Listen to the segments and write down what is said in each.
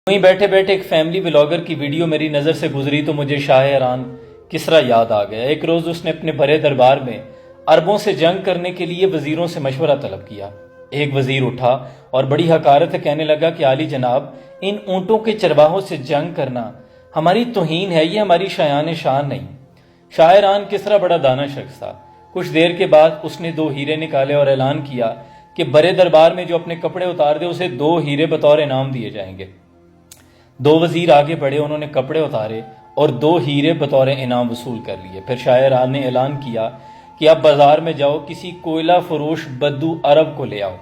وہیں بیٹھے بیٹھے ایک فیملی ولاگر کی ویڈیو میری نظر سے گزری تو مجھے شاہ ایران کسریٰ یاد آ گیا۔ ایک روز اس نے اپنے بڑے دربار میں عربوں سے جنگ کرنے کے لیے وزیروں سے مشورہ طلب کیا۔ ایک وزیر اٹھا اور بڑی حقارت سے کہنے لگا کہ عالی جناب، ان اونٹوں کے چرواہوں سے جنگ کرنا ہماری توہین ہے، یہ ہماری شان نہیں۔ شاہ ایران کسریٰ بڑا دانا شخص تھا۔ کچھ دیر کے بعد اس نے 2 ہیرے نکالے اور اعلان کیا کہ بڑے دربار میں جو اپنے کپڑے اتار دے اسے 2 ہیرے بطور انعام دیے جائیں گے۔ 2 وزیر آگے بڑھے، انہوں نے کپڑے اتارے اور 2 ہیرے بطور انعام وصول کر لیے۔ پھر شاہ ایران نے اعلان کیا کہ اب بازار میں جاؤ، کسی کوئلہ فروش بدو عرب کو لے آؤ۔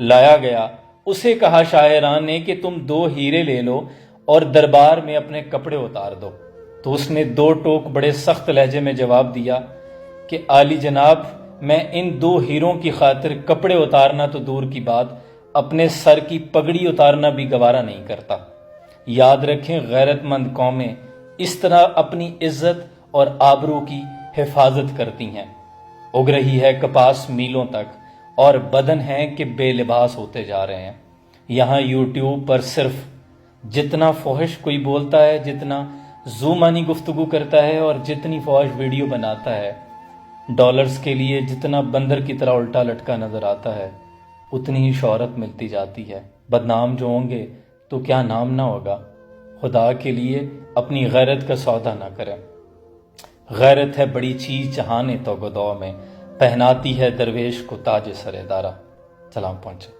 لایا گیا، اسے کہا شاہ ایران نے کہ تم 2 ہیرے لے لو اور دربار میں اپنے کپڑے اتار دو۔ تو اس نے 2 ٹوک بڑے سخت لہجے میں جواب دیا کہ عالی جناب، میں ان 2 ہیروں کی خاطر کپڑے اتارنا تو دور کی بات، اپنے سر کی پگڑی اتارنا بھی گوارا نہیں کرتا۔ یاد رکھیں، غیرت مند قومیں اس طرح اپنی عزت اور آبرو کی حفاظت کرتی ہیں۔ اگ رہی ہے کپاس میلوں تک اور بدن ہیں کہ بے لباس ہوتے جا رہے ہیں۔ یہاں یوٹیوب پر صرف جتنا فحش کوئی بولتا ہے، جتنا زومانی گفتگو کرتا ہے اور جتنی فحش ویڈیو بناتا ہے، ڈالرز کے لیے جتنا بندر کی طرح الٹا لٹکا نظر آتا ہے، اتنی ہی شہرت ملتی جاتی ہے۔ بدنام جو ہوں گے تو کیا نام نہ ہوگا۔ خدا کے لیے اپنی غیرت کا سودا نہ کریں۔ غیرت ہے بڑی چیز جہاں تو گداؤ میں، پہناتی ہے درویش کو تاج سر دارا۔ سلام پہنچے۔